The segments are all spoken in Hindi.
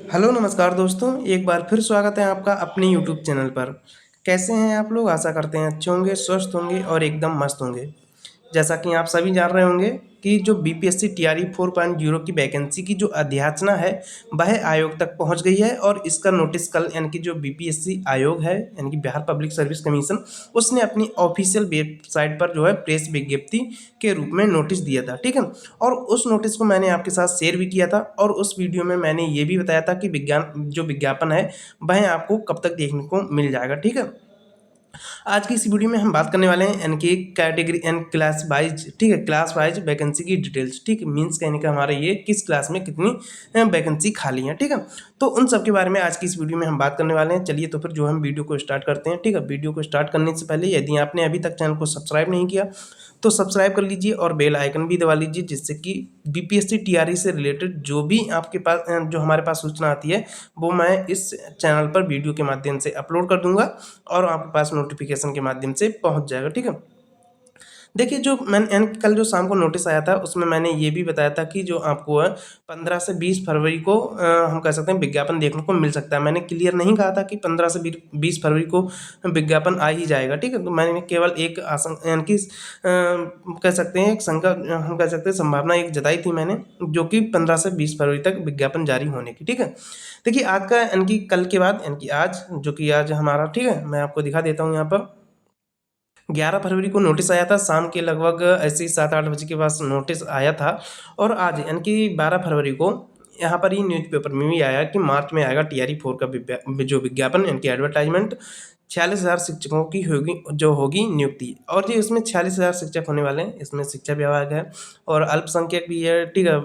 हेलो नमस्कार दोस्तों, एक बार फिर स्वागत है आपका अपने यूट्यूब चैनल पर। कैसे हैं आप लोग? आशा करते हैं अच्छे होंगे, स्वस्थ होंगे और एकदम मस्त होंगे। जैसा कि आप सभी जान रहे होंगे कि जो बीपीएससी टीआरई 4.0 की वैकेंसी की जो अध्याचना है वह आयोग तक पहुंच गई है और इसका नोटिस कल यानी कि जो बीपीएससी आयोग है यानी कि बिहार पब्लिक सर्विस कमीशन उसने अपनी ऑफिशियल वेबसाइट पर जो है प्रेस विज्ञप्ति के रूप में नोटिस दिया था। ठीक है, और उस नोटिस को मैंने आपके साथ शेयर भी किया था और उस वीडियो में मैंने ये भी बताया था कि विज्ञापन है वह आपको कब तक देखने को मिल जाएगा। ठीक है, आज की इस वीडियो में हम बात करने वाले हैं इनकी कैटेगरी एंड क्लास वाइज। ठीक है, क्लास वाइज वैकेंसी की डिटेल्स। ठीक है, मीन्स कहने का हमारा ये किस क्लास में कितनी वैकेंसी खाली है। ठीक है, तो उन सब के बारे में आज की इस वीडियो में हम बात करने वाले हैं। चलिए तो फिर जो हम वीडियो को स्टार्ट करते हैं। ठीक है, वीडियो को स्टार्ट करने से पहले यदि आपने अभी तक चैनल को सब्सक्राइब नहीं किया तो सब्सक्राइब कर लीजिए और बेल आइकन भी दबा लीजिए, जिससे कि बीपीएससी टीआरई से रिलेटेड जो भी आपके पास जो हमारे पास सूचना आती है वो मैं इस चैनल पर वीडियो के माध्यम से अपलोड कर दूंगा और आपके पास नोटिफिकेशन के माध्यम से पहुंच जाएगा। ठीक है, देखिए जो मैंने कल जो शाम को नोटिस आया था उसमें मैंने ये भी बताया था कि जो आपको है 15 से 20 फरवरी को हम कह सकते हैं विज्ञापन देखने को मिल सकता है। मैंने क्लियर नहीं कहा था कि 15 से 20 फरवरी को विज्ञापन आ ही जाएगा। ठीक है, तो मैंने केवल एक आशंका यानी कि कह सकते हैं एक शंका हम कह सकते हैं संभावना एक जताई थी मैंने, जो कि 15 से 20 फरवरी तक विज्ञापन जारी होने की। ठीक है, देखिए आज का यानी कि कल के बाद यानी कि आज जो कि आज हमारा, ठीक है, मैं आपको दिखा देता हूँ यहाँ पर 11 फरवरी को नोटिस आया था शाम के लगभग ऐसे ही 7-8 बजे के पास नोटिस आया था। और आज यानी कि 12 फरवरी को यहाँ पर ही न्यूज़पेपर में भी आया कि मार्च में आएगा टीआरई 4 का जो विज्ञापन यानी कि एडवर्टाइजमेंट। 46,000 शिक्षकों की होगी जो होगी नियुक्ति, और ये इसमें 46,000 शिक्षक होने वाले हैं। इसमें शिक्षा विभाग है और अल्पसंख्यक भी है। ठीक है,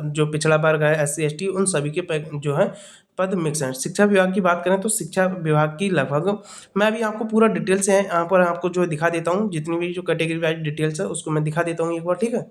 जो पिछड़ा वर्ग है, SC ST, उन सभी के जो है पद मिक्स हैं। शिक्षा विभाग की बात करें तो शिक्षा विभाग की लगभग मैं अभी आपको पूरा डिटेल से यहाँ पर आपको जो दिखा देता हूँ, जितनी भी जो कैटेगरी वाइज डिटेल्स है उसको मैं दिखा देता हूँ एक बार। ठीक है,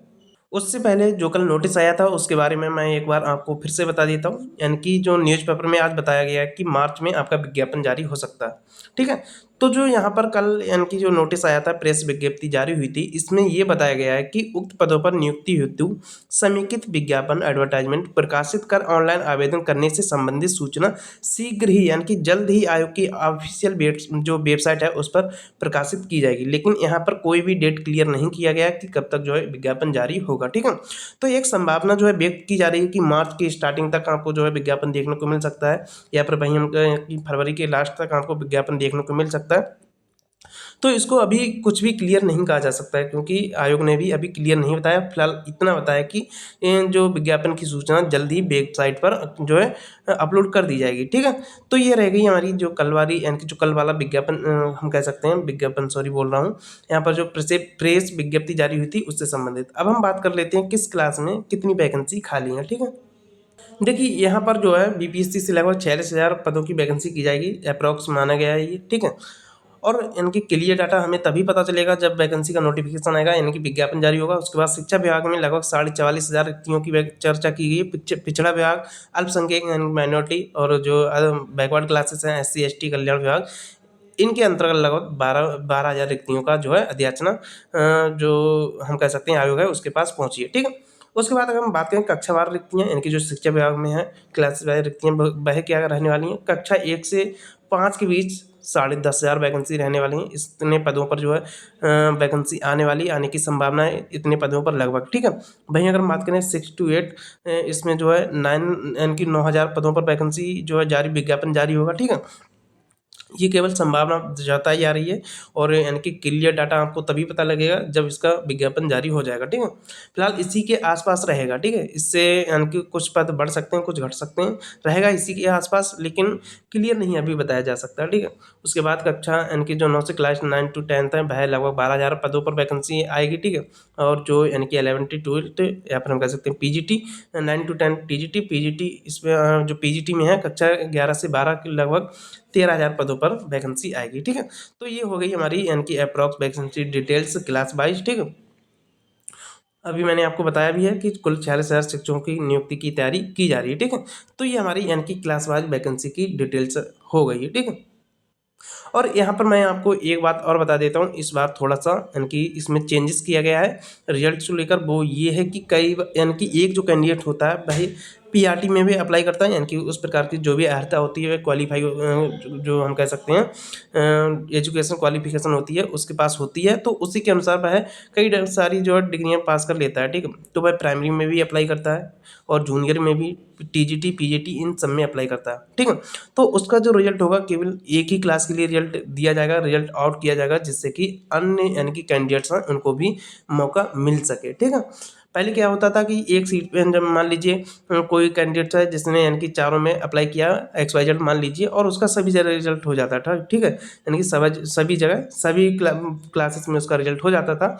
उससे पहले जो कल नोटिस आया था उसके बारे में मैं एक बार आपको फिर से बता देता हूँ। यानी कि जो न्यूज़पेपर में आज बताया गया है कि मार्च में आपका विज्ञापन जारी हो सकता है। ठीक है, तो जो यहाँ पर कल यानी कि जो नोटिस आया था, प्रेस विज्ञप्ति जारी हुई थी, इसमें ये बताया गया है कि उक्त पदों पर नियुक्ति हेतु समेकित विज्ञापन एडवर्टाइजमेंट प्रकाशित कर ऑनलाइन आवेदन करने से संबंधित सूचना शीघ्र ही यानी कि जल्द ही आयोग की ऑफिशियल जो वेबसाइट है उस पर प्रकाशित की जाएगी। लेकिन यहाँ पर कोई भी डेट क्लियर नहीं किया गया कि कब तक जो है विज्ञापन जारी होगा। ठीक है, तो एक संभावना जो है व्यक्त की जा रही है कि मार्च की स्टार्टिंग तक आपको जो है विज्ञापन देखने को मिल सकता है, या फिर वहीं हम कहें कि फरवरी के लास्ट तक आपको विज्ञापन देखने को मिल सकता है। तो इसको अभी कुछ भी क्लियर नहीं कहा जा सकता है, क्योंकि आयोग ने भी अभी क्लियर नहीं बताया। फिलहाल इतना बताया कि जो विज्ञापन की सूचना जल्द ही वेबसाइट पर जो है अपलोड कर दी जाएगी। ठीक है, तो ये रह गई हमारी जो कल वाली यानी कि जो कल वाला विज्ञापन हम कह सकते हैं विज्ञापन, सॉरी बोल रहा हूँ, यहाँ पर जो प्रेस विज्ञप्ति जारी हुई थी उससे संबंधित। अब हम बात कर लेते हैं किस क्लास में कितनी वैकेंसी खाली है। ठीक है, देखिए यहाँ पर जो है बीपीएससी से लगभग 46,000 पदों की वैकेंसी की जाएगी, अप्रॉक्स माना गया है ये। ठीक है, और इनके क्लियर डाटा हमें तभी पता चलेगा जब वैकेंसी का नोटिफिकेशन आएगा यानी कि विज्ञापन जारी होगा। उसके बाद शिक्षा विभाग में लगभग 44,500 रिक्तियों की चर्चा की गई है। पिछड़ा विभाग, अल्पसंख्यक माइनॉरिटी और जो बैकवर्ड क्लासेस हैं, SC ST कल्याण विभाग, इनके अंतर्गत लगभग 12,000 रिक्तियों का जो है अध्याचना जो हम कह सकते हैं आयोग है उसके पास पहुंची है। ठीक है, उसके बाद अगर हम बात करें कक्षावार रिक्तियाँ यानी कि जो शिक्षा विभाग में है क्लास वाइज रिक्तियाँ वह क्या रहने वाली हैं। कक्षा 1 से 5 के बीच 10,500 वैकेंसी रहने वाली हैं। इतने पदों पर जो है वैकेंसी आने की संभावना है, इतने पदों पर लगभग। ठीक है, वहीं अगर हम बात करें 6 to 8, इसमें जो है 9 यानी कि 9,000 पदों पर वैकेंसी जो है विज्ञापन जारी होगा। ठीक है, ये केवल संभावना जताई जा रही है और यानी कि क्लियर डाटा आपको तभी पता लगेगा जब इसका विज्ञापन जारी हो जाएगा। ठीक है, फिलहाल इसी के आसपास रहेगा। ठीक है, इससे यानी कि कुछ पद बढ़ सकते हैं, कुछ घट सकते हैं, रहेगा इसी के आसपास, लेकिन क्लियर नहीं अभी बताया जा सकता। ठीक है, उसके बाद कक्षा यानी कि जो 9 से क्लास 9 to 10 है वह लगभग 12,000 पदों पर वैकेंसी आएगी। ठीक है, और जो यानी कि 11 to 12 या फिर हम कह सकते हैं PGT 9 to 10 TGT PGT, इसमें जो PGT में है कक्षा 11 से 12 के लगभग 13,000 पदों पर वैकेंसी आएगी। ठीक है, तो ये हो गई हमारी यानी कि approx vacancy details class wise. ठीक है, अभी मैंने आपको बताया भी है कि कुल 46,000 शिक्षकों की नियुक्ति की तैयारी की जा रही है। ठीक है, तो ये हमारी यानी कि क्लास वाइज वैकेंसी की डिटेल्स हो गई है। ठीक है, और यहाँ पर मैं आपको एक बात और बता देता हूँ, इस बार थोड़ा सा यानी कि इसमें चेंजेस किया गया है रिजल्ट को लेकर। वो ये है कि कई यानी कि एक जो कैंडिडेट होता है वही पीआरटी में भी अप्लाई करता है, यानी कि उस प्रकार की जो भी अर्हता होती है क्वालिफाई जो हम कह सकते हैं एजुकेशन क्वालिफिकेशन होती है उसके पास होती है, तो उसी के अनुसार वह कई सारी जो है डिग्रियाँ पास कर लेता है। ठीक है, तो वह प्राइमरी में भी अप्लाई करता है और जूनियर में भी, टीजीटी पीजीटी इन सब में अप्लाई करता है। ठीक है, तो उसका जो रिजल्ट होगा केवल एक ही क्लास के लिए रिजल्ट दिया जाएगा, रिजल्ट आउट किया जाएगा, जिससे कि अन्य यानी कि कैंडिडेट्स हैं उनको भी मौका मिल सके। ठीक है, पहले क्या होता था कि एक सीट पे जब मान लीजिए कोई कैंडिडेट है जिसने यानी कि चारों में अप्लाई किया XYZ मान लीजिए, और उसका सभी जगह रिजल्ट हो जाता था। ठीक है, यानी कि सभी जगह सभी क्लासेस में उसका रिजल्ट हो जाता था।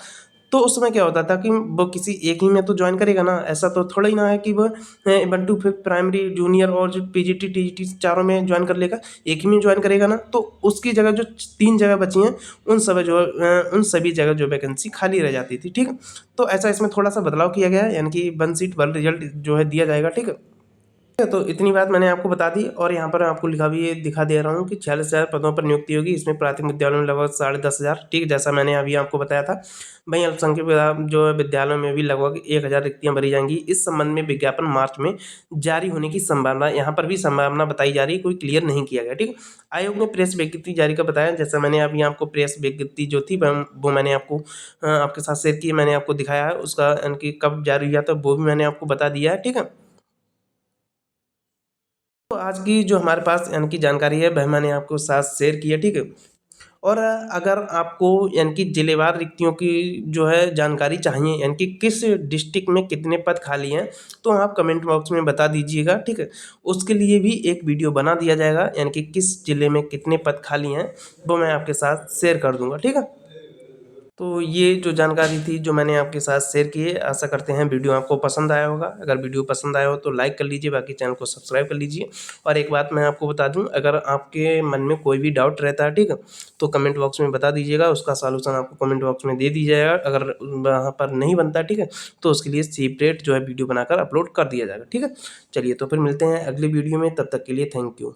तो उस समय क्या होता था कि वो किसी एक ही में तो ज्वाइन करेगा ना, ऐसा तो थोड़ा ही ना है कि वो 1 to 5 प्राइमरी जूनियर और जो पीजीटी टीजीटी चारों में ज्वाइन कर लेगा, एक ही में ज्वाइन करेगा ना, तो उसकी जगह जो 3 जगह बची हैं उन सभी जगह जो वैकेंसी खाली रह जाती थी। ठीक है, तो ऐसा इसमें थोड़ा सा बदलाव किया गया है, यानी कि 1 सीट 1 रिजल्ट जो है दिया जाएगा। ठीक है, तो इतनी बात मैंने आपको बता दी, और यहाँ पर आपको लिखा भी दिखा दे रहा हूँ कि 46,000 पदों पर नियुक्ति होगी। इसमें प्राथमिक विद्यालयों में लगभग 10,500। ठीक, जैसा मैंने अभी आपको बताया था। वहीं अल्पसंख्यक जो है विद्यालयों में भी लगभग 1,000 रिक्तियाँ भरी जाएंगी। इस संबंध में विज्ञापन मार्च में जारी होने की संभावना, यहाँ पर भी संभावना बताई जा रही है, कोई क्लियर नहीं किया गया। ठीक, आयोग ने प्रेस विज्ञप्ति जारी कर बताया, जैसा मैंने अभी आपको प्रेस विज्ञप्ति जो थी वो मैंने आपको आपके साथ शेयर की, मैंने आपको दिखाया है उसका यानी कि कब जारी हुआ था वो भी मैंने आपको बता दिया है। ठीक है, तो आज की जो हमारे पास यानी कि जानकारी है वह मैंने आपको साथ शेयर की है। ठीक है, और अगर आपको यानी कि जिलेवार रिक्तियों की जो है जानकारी चाहिए, यानी कि किस डिस्ट्रिक्ट में कितने पद खाली हैं, तो आप कमेंट बॉक्स में बता दीजिएगा। ठीक है, उसके लिए भी एक वीडियो बना दिया जाएगा, यानी कि किस जिले में कितने पद खाली हैं वो मैं आपके साथ शेयर कर दूंगा। ठीक है, तो ये जो जानकारी थी जो मैंने आपके साथ शेयर की है, आशा करते हैं वीडियो आपको पसंद आया होगा। अगर वीडियो पसंद आया हो तो लाइक कर लीजिए, बाकी चैनल को सब्सक्राइब कर लीजिए। और एक बात मैं आपको बता दूं, अगर आपके मन में कोई भी डाउट रहता है, ठीक है, तो कमेंट बॉक्स में बता दीजिएगा, उसका सॉल्यूशन आपको कमेंट बॉक्स में दे दिया जाएगा। अगर वहाँ पर नहीं बनता, ठीक है, तो उसके लिए सेपरेट जो है वीडियो बनाकर अपलोड कर दिया जाएगा। ठीक है, चलिए तो फिर मिलते हैं अगली वीडियो में, तब तक के लिए थैंक यू।